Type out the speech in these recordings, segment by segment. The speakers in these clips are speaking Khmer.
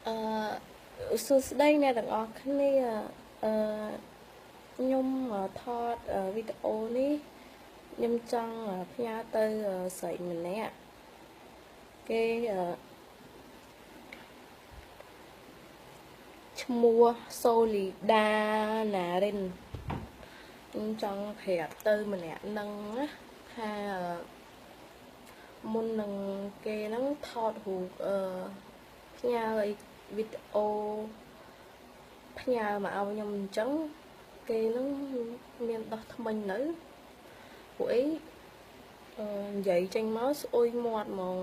សួស្តីអ្នកទាំងអស់គ្នាខ្ញុំថតវីដេអូនេះខ្ញុំចង់ផ្ញើទៅស្រីម្នាក់គេឈ្មោះសូលីដាណារិនខ្ញុំចង់ប្រាប់ទៅម្នាក់ហ្នឹងណាថាមុននឹងគេហ្នឹងថតរូបផ្ញើវីដេអូផ្ញើមកឲ្យខ្ញុំអញ្ចឹងគេនឹងមានដោះថ្មិញនៅពួកអីនិយាយចេញមកស្អុយមាត់ហ្មង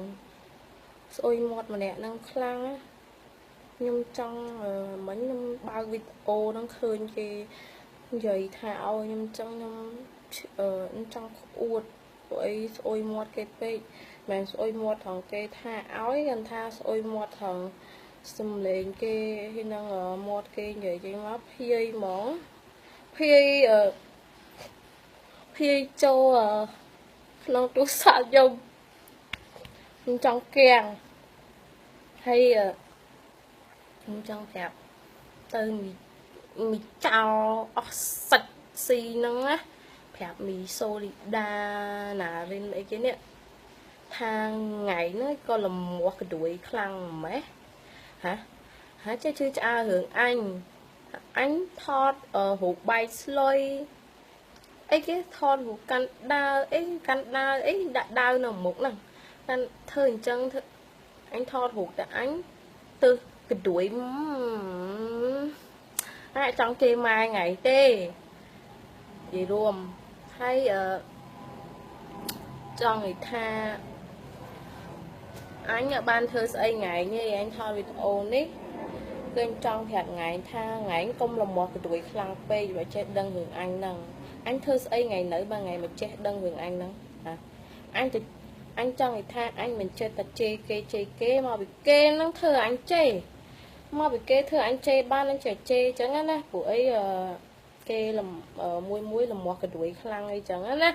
ស្អុយមាត់ម្នាក់ហ្នឹងខ្លាំងណាខ្ញុំចង់មិញខ្ញុំបើកវីដេអូហ្នឹងឃើញគេនិយាយថាឲ្យខ្ញុំអញ្ចឹងខ្ញុំចង់អួតពួកអីស្អុយមាត់គេពេកមិនស្អុយមាត់ថងគេថាឲ្យគាត់ថាស្អុយមាត់ថងសំឡេងគេហើយនឹងមាត់គេនិយាយចេញមកភាយហ្មងភាយចូលក្នុងទូរស័ព្ទខ្ញុំចង់គាំងហើយខ្ញុំចង់ប្រាប់ទៅមីចោអស់សាច់ស៊ីហ្នឹងណាប្រាប់មីសូលីដាណារិនអីគេនេះថាថ្ងៃហ្នឹងក៏លមាស់កដួយខ្លាំងម៉េះហ่าចេះជឿឆ្អើរឿងអញថតរូបបែកស្លុយអីគេថតរូបកាន់ដាវអីដាក់ដាវនៅមុខហ្នឹងកាន់ធ្វើអញ្ចឹងធ្វើអញថតរូបតែអញទៅកដួយអាចចង់គេម៉ែថ្ងៃទេនិយាយរួមហើយចង់និយាយថាអញបានធ្វើស្អីថ្ងៃនេះអញថតវីដេអូនេះគឺចង់ប្រាប់ថ្ងៃថាថ្ងៃកុំលមាស់កដួយខ្លាំងពេកបើចេះដឹងរឿងអញហ្នឹងអញធ្វើស្អីថ្ងៃនៅបើថ្ងៃមិនចេះដឹងរឿងអញហ្នឹងអញចង់និយាយថាអញមិនចេះតែជេរគេមកពីគេហ្នឹងធ្វើអញជេរមកពីគេធ្វើអញជេរបានអញចេះជេរអញ្ចឹងណាព្រោះអីគេមួយលមាស់កដួយខ្លាំងអីចឹងណា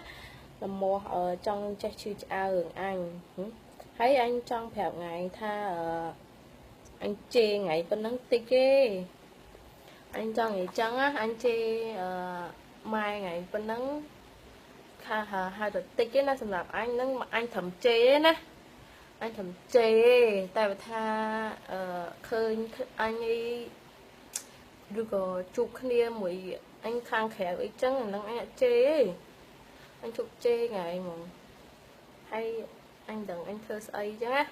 លមាស់ចង់ចេះឈឺឆ្អើរឿងអញហើយអញចង់ប្រាប់ថ្ងៃថាអញជេរថ្ងៃប៉ុណ្ណឹងតិចទេអញចង់និយាយចឹងណាអញជេរម៉ែថ្ងៃប៉ុណ្ណឹងថាហៅទៅតិចទេណាសម្រាប់អញហ្នឹងអញត្រឹមជេរណាអញត្រឹមជេរតែបើថាឃើញអញអីឬក៏ជួបគ្នាមួយអញខាងក្រៅអីចឹងអាហ្នឹងអញអត់ជេរទេអញជប់ជេរថ្ងៃហ្មងហើយអញដឹងអញធ្វើស្អីចឹងណា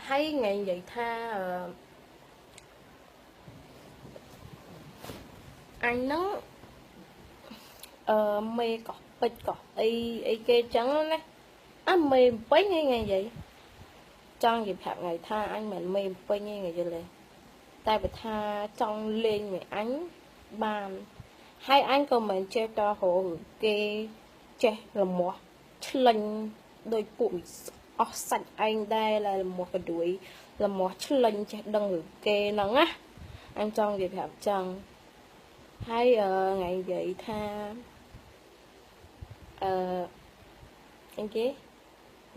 ហើយថ្ងៃនិយាយថាអញហ្នឹងមេកោះពេជ្រកោះអីគេចឹងណាមេពេញហ្នឹងថ្ងៃនិយាយចង់និយាយប្រាប់ថ្ងៃថាអញមិនមេពេញទេថ្ងៃយល់ទេតែបើថាចង់លេងមួយអញបានហើយអញក៏មិនចេះតរហូគេចេះលមាស់ឆ្លេញដោយពួកអស់សាច់ឯងដែរលមាស់កដួយលមាស់ឆ្លេញចេះដឹងឬគេហ្នឹងណាអញចង់និយាយប្រាប់ចឹងហើយថ្ងៃនិយាយថាអីគេ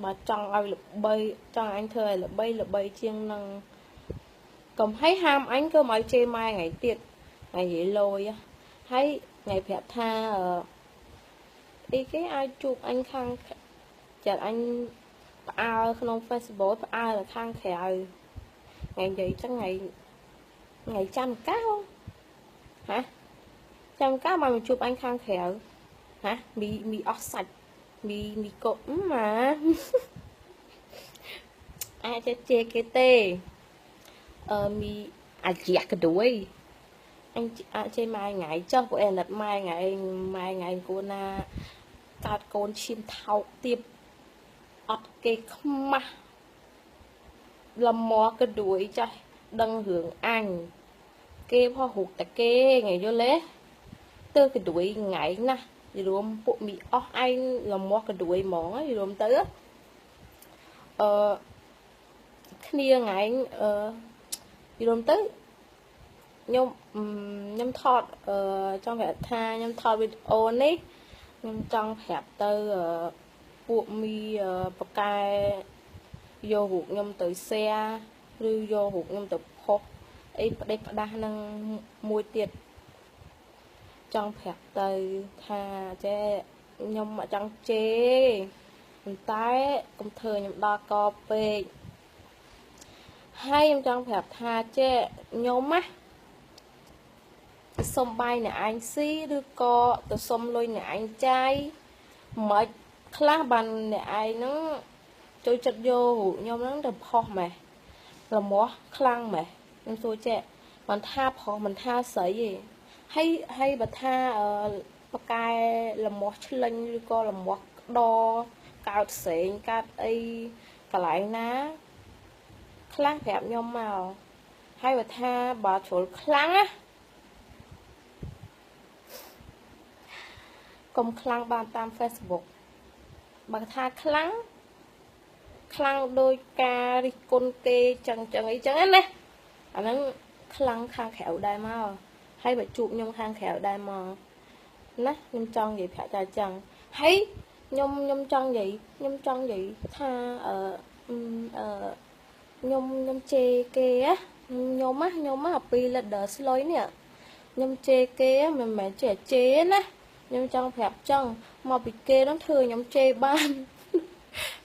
បើចង់ឲ្យល្បីចង់អញធ្វើឲ្យល្បីជាងនឹងកុំឲ្យហាមអញក៏មកជេរម៉ែថ្ងៃទៀតថ្ងៃនិយាយលយហើយថ្ងៃប្រាប់ថាអីគេឲ្យជួបអញខាងចាត់អញផ្អើលក្នុង Facebook ផ្អើលនៅខាងក្រៅថ្ងៃនិយាយចឹងថ្ងៃចាំកៅចាំកៅមកជួបអញខាងក្រៅមីអស់សាច់មីកុំម៉ាអាចជេរគេទេមីអាចះកដួយអញអាចជេរម៉ែថ្ងៃចុះពួកឯណិតម៉ែថ្ងៃគួរណាកើតកូនឈាមថោកទៀបអត់គេខ្មាស់លមាស់កដួយចាស់ដឹងរឿងអញគេផុសរូបតែគេថ្ងៃយល់ទេទៅកដួយថ្ងៃណារួមពួកមីអស់ឯងលមាស់កដួយហ្មងរួមទៅគ្នាថ្ងៃរួមទៅខ្ញុំថតចង់ប្រាប់ថាខ្ញុំថតវីដេអូនេះខ្ញុំចង់ប្រាប់ទៅពួកមីបកែយករូបខ្ញុំទៅ share ឬយករូបខ្ញុំទៅផុសអីផ្ដេសផ្ដាស់នឹងមួយទៀតចង់ប្រាប់ទៅថាចេះខ្ញុំអត់ចង់ជេរប៉ុន្តែកុំធ្វើខ្ញុំដល់កពេកហើយខ្ញុំចង់ប្រាប់ថាចេះខ្ញុំណាទៅសុំបាយអ្នកឯងស៊ីឬក៏ទៅសុំលុយអ្នកឯងចាយមិនខ្លះបានអ្នកឯងហ្នឹងចូលចិត្តយកខ្ញុំហ្នឹងទៅផុសម៉េះរមាស់ខ្លាំងម៉េះខ្ញុំសួរចេះមិនថាប្រុសមិនថាស្រីទេហើយបើថាបកែរមាស់ឆ្លេញឬក៏រមាស់ក្តរកើតផ្សេងកើតអីកន្លែងណាខ្លះប្រាប់ខ្ញុំមកហើយបើថាបើជ្រុលខ្លាំងណាកុំខ្លាំងបានតាម Facebook បើថាខ្លាំងដោយការរិះគន់គេចឹងអីចឹងណាអាហ្នឹងខ្លាំងខាងក្រៅដែរមកហើយបើជួបខ្ញុំខាងក្រៅដែរមកណាខ្ញុំចង់និយាយប្រាប់តែចឹងហើយខ្ញុំចង់និយាយថាខ្ញុំជេរគេខ្ញុំអាពី leader ស្លុយនេះខ្ញុំជេរគេមិនមែនជេរណាខ្ញុំចង់ប្រាប់ចឹងមកពីគេនឹងធ្វើខ្ញុំជេរបាន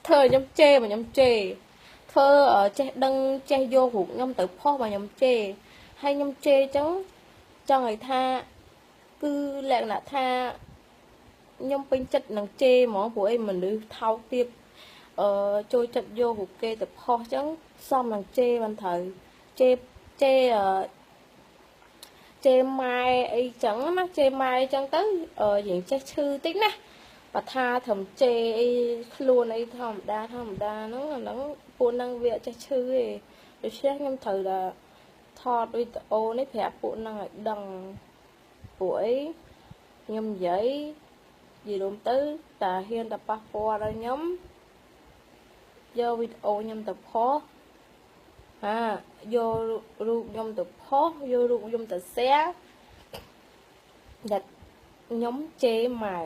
ធ្វើខ្ញុំជេរមកខ្ញុំជេរធ្វើចេះដឹងចេះយករូបខ្ញុំទៅផុសមកខ្ញុំជេរហើយខ្ញុំជេរចឹងចង់ឲ្យថាគឺលក្ខណៈថាខ្ញុំពេញចិត្តនឹងជេរហ្មងព្រោះអីមនុស្សថោកទាបចូលចិត្តយករូបគេទៅផុសចឹងសមនឹងជេរបានត្រូវជេរម៉ែអីចឹងណាជេរម៉ែអីចឹងទៅយើងចេះឈឺតិចណាបើថាត្រឹមជេរអីខ្លួនអីធម្មតាហ្នឹងអាហ្នឹងពួកហ្នឹងវាចេះឈឺទេដូច្នេះខ្ញុំត្រូវតែថតវីដេអូនេះប្រាប់ពួកហ្នឹងឲ្យដឹងពួកអីខ្ញុំនិយាយរួមទៅតាហ៊ានតែប៉ះពាល់ដល់ខ្ញុំយកវីដេអូខ្ញុំទៅផុសយករូបខ្ញុំទៅផុសយករូបខ្ញុំទៅ share ដែលខ្ញុំជេរម៉ែ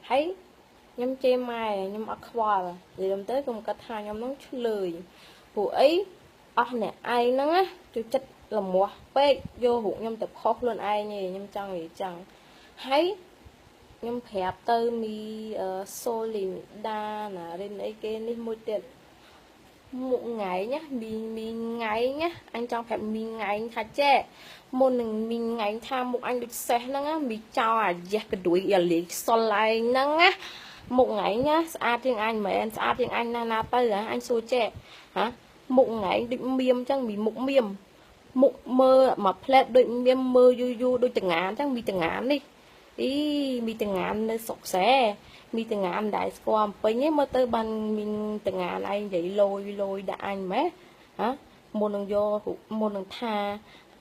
ហើយខ្ញុំជេរម៉ែខ្ញុំអត់ខ្វល់និយាយទៅកុំគាត់ថាខ្ញុំនឹងឆ្លើយព្រោះអីអស់អ្នកឯងហ្នឹងណាចូលចិត្តលមាស់ពេកយករូបខ្ញុំទៅផុសខ្លួនឯងទេខ្ញុំចង់និយាយចឹងហើយខ្ញុំប្រាប់ទៅមីសូលីនដាណារិនអីគេនេះមួយទៀតមុខថ្ងៃណាមីថ្ងៃណាអញចង់ប្រាប់មីថ្ងៃថាចេះមុននឹងមីថ្ងៃថាមុខអញដូចសេះហ្នឹងណាមីចោលអាយ៉េះកដួយអាលីសុលឯងហ្នឹងណាមុខថ្ងៃណាស្អាតជាងអញមែនស្អាតជាងអញណាទៅអញសួរចេះមុខថ្ងៃដូចមៀមចឹងមីមុខមៀមមុខមើលមកផ្លែតដូចមៀមមើលយូរដូចតងានចឹងមីតងាននេះមីតងាននៅស្រុកសែមីតងានដែរស្គាល់ពេញឯងមើលទៅបានមីតងានឯងនិយាយលយដាក់អញម៉េះមុននឹងយកមុននឹងថា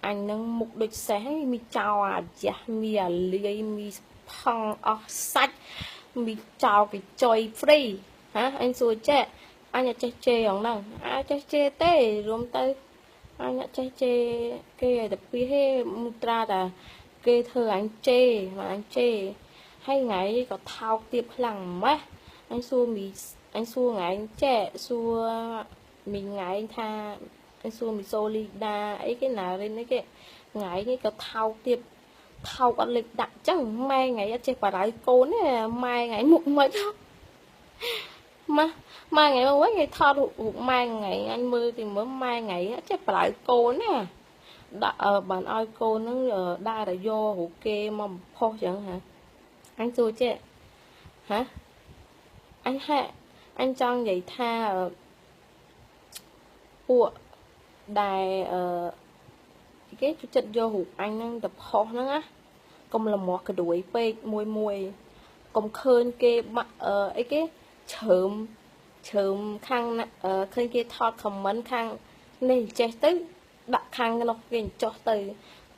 អញនឹងមុខដូចសេះមីចោលអាយ៉ាស់មីអាលាយមីផង់អស់សាច់មីចោលគេចុយហ្វ្រីអញសួរចេះអញអត់ចេះជេរហ្នឹងអាចចេះជេរទេរួមទៅអញអត់ចេះជេរគេឲ្យតែពីហេមុត្រាតាគេធ្វើអញជេរមកអញជេរហើយថ្ងៃក៏ថោកទាបខ្លាំងម៉េះអញសួរថ្ងៃចេះសួរមីថ្ងៃថាអញសួរមីសូលីដាអីគេណារិនអីគេថ្ងៃនេះក៏ថោកទាបថោកអត់លេខដាក់ចឹងម៉ែថ្ងៃអត់ចេះបារៅកូនទេម៉ែថ្ងៃមុខមិនម៉ែថ្ងៃមកវិញគេថតរូបម៉ែថ្ងៃអញមើលទីមើលម៉ែថ្ងៃអត់ចេះបារៅកូនទេដាក់បានឲ្យកូនហ្នឹងដើរតែយករូបគេមកផុសចឹងអញសួរចេះអញចង់និយាយថាពួកដែលគេជួយចិត្តយករូបអញហ្នឹងទៅផុសហ្នឹងណាកុំលមាស់កដួយពេកមួយកុំឃើញគេអីគេជ្រើមខាងឃើញគេថតខមមិនខាងនេះចេះទៅដាក់ខាងនោះគេចុះទៅ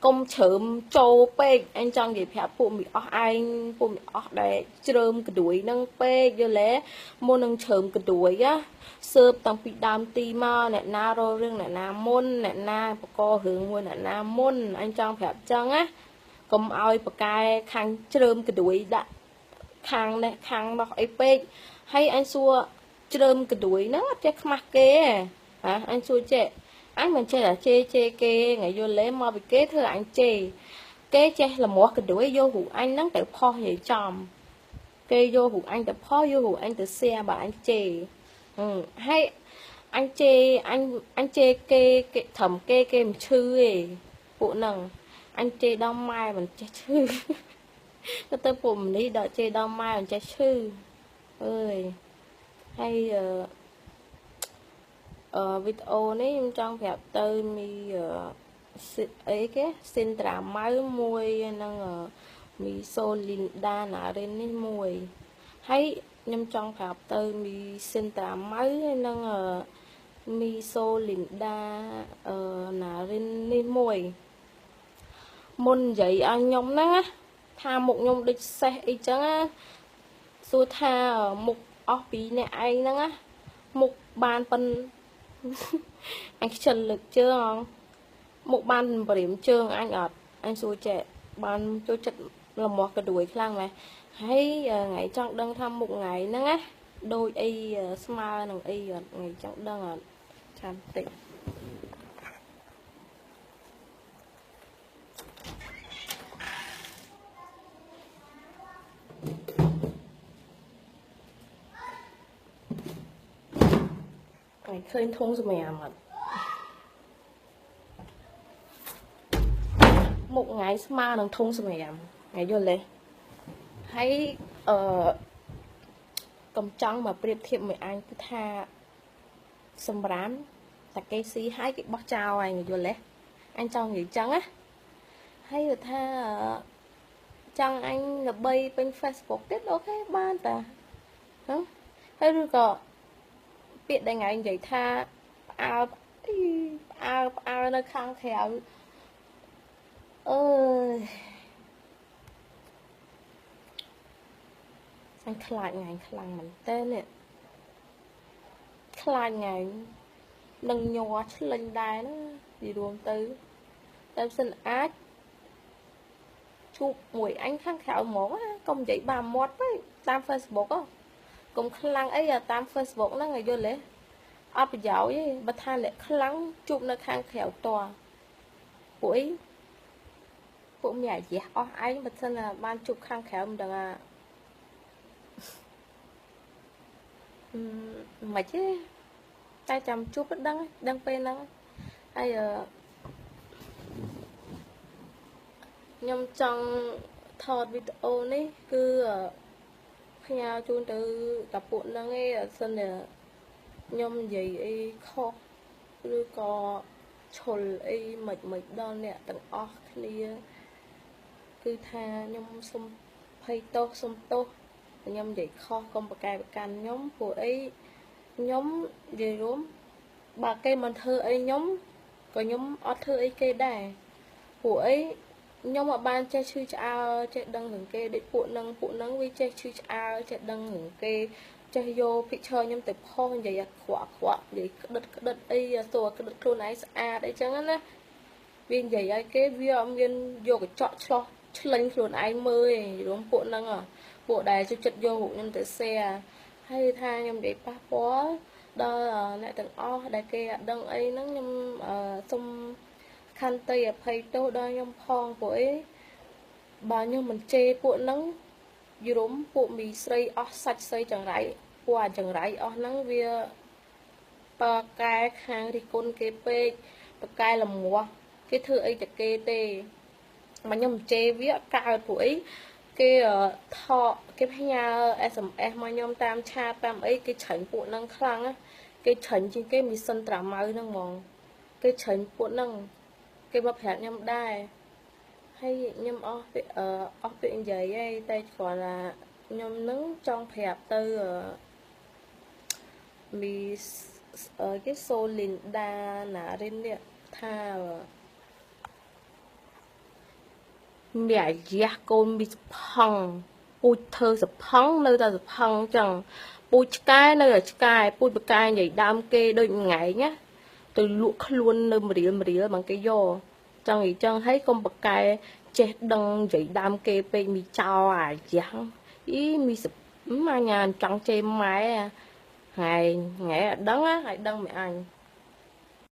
កុំជ្រើមចូលពេកអញចង់និយាយប្រាប់ពួកមីអស់ឯងពួកមីអស់ដែលជ្រើមកដួយហ្នឹងពេកយល់ទេមុននឹងជ្រើមកដួយស៊ើបតាំងពីដើមទីមកអ្នកណារករឿងអ្នកណាមុនអ្នកណាបកករឿងមួយអ្នកណាមុនអញចង់ប្រាប់ចឹងណាកុំឲ្យបកែខាងជ្រើមកដួយដាក់ខាងនេះខាងនោះអីពេកហើយអញសួរជ្រើមកដួយហ្នឹងអត់ចេះខ្មាស់គេអញសួរចេះ anh mình chơi là chê kê ngày vô lễ mà bị kế thưa anh chê kế chê là một cái đuổi vô hụ anh nắng tự pho vậy chòm kê vô hụ anh tự pho vô hụ anh tự xe bà anh chê hay anh chê kê thầm kê mình chư ấy phụ nằng anh chê đau mai mình chê chư cái tới phụ mình đi đợi chê đau mai mình chê chư ơi hay video này em trong phép tới mi ấy cái xin trả máy mùi năng mi Solinda nà lên ní mùi hay em trong phép tới mi xin trả máy năng mi Solinda nà lên ní mùi môn vậy anh nhóm đó tha một nhóm địch xe ý chẳng á xua tha ở một ốc bí này anh đó á một bàn phân anh trần lực chưa không một ban bảo điểm chương anh ở anh xui trẻ ban tôi chật là một cái đuổi khăn này hay ngày trong đơn thăm một ngày nữa á đôi y smile nằng y ngày trong đơn ở trăm tỷ ngày khơi thông rồi mẹ mà một ngày mà能通什么呀ngày vô lệ hay cầm trăng mà điệp thiệp mày anh cứ tha xâm rám là cây xí hai cái bóc trao anh vô lệ anh cho nghỉ trắng á hay là tha trăng anh là bay bên Facebook tiếp ok ban ta không hay rồi có biết đây ngày anh vậy tha ao nó khang khéo ơi anh khai ngày khlang mình tên nè khai ngày nâng nhòa lên đài nó đi ruộng tư em xin ác chụp mùi anh khang khéo mổ công dậy bà mót với tam Facebook á cùng khlang ấy là tam Facebook nó ngày vô lễ áp dạo ấy bà tha lệ khlang chụp nó khang khéo tòa buổi phụ mẹ gì anh bật thân là ban chụp khang khéo mình được à mà chứ tay chăm chụp rất đăng bên đăng hay nhom trong thọt video này cứ nhà chun từ tập buồn đang nghe ở sân này nhom gì ấy khó cứ có chồn ấy mệt đo nè tầng off clear cứ tha nhom xung pay to xung to nhom vậy kho công bạc cài can nhóm của ấy nhóm gì đúng bà cây mình thơ ấy nhóm có nhóm ở thơ ấy cây đài của ấy nhóm ở ban che chui chào che đăng hưởng kê để phụ nâng với che chui chào che đăng hưởng kê che vô picture nhóm tập kho vậy khỏa vậy đất ấyตัวcái đất luôn ấy đấy chẳng á viên vậy ai cái viên vô cái chọn cho lên luôn anh mới đúng phụ nâng à bộ đài cho chật vô hụ nhân tự xe hay tha nhầm để ba bó đó lại tầng o đại kê đăng ấy nó nhầm xong khăn tây ở phải đâu đó nhầm phong của ấy bao nhiêu mình chê bộ nắng dù đúng bộ mì xây o sạch xây chẳng rải qua chẳng rải o nắng vì bà cái hàng thì con kê bê bà cái là mùa cái thứ ấy chả kê tê mà nhầm chê viết cao của ấy cái thọ cái nhà SMS mà nhom tam cha tam ấy cái chảnh phụ năng khang á cái chảnh trên cái mì sân trả máu năng mong cái chảnh phụ năng cái bắp hạt nhom đai hay nhom off viện giấy ấy tay gọi là nhom nướng trong hẹp từ mì cái Solinda nà lên điện tha mẹ già con bị phăng bụi thơ sập phăng nơi ta sập phăng chẳng bụi cái nơi là cái bụi bậc cái vậy đam kê đôi ngày nhá từ luộc luôn nơi mà đi bằng cái giò chẳng nghĩ chẳng thấy con bậc cái chết đằng vậy đam kê pe mi chao à chẳng ý mi sập mà nhà chẳng chê máy à ngày ngày đắng á ngày đắng mẹ anh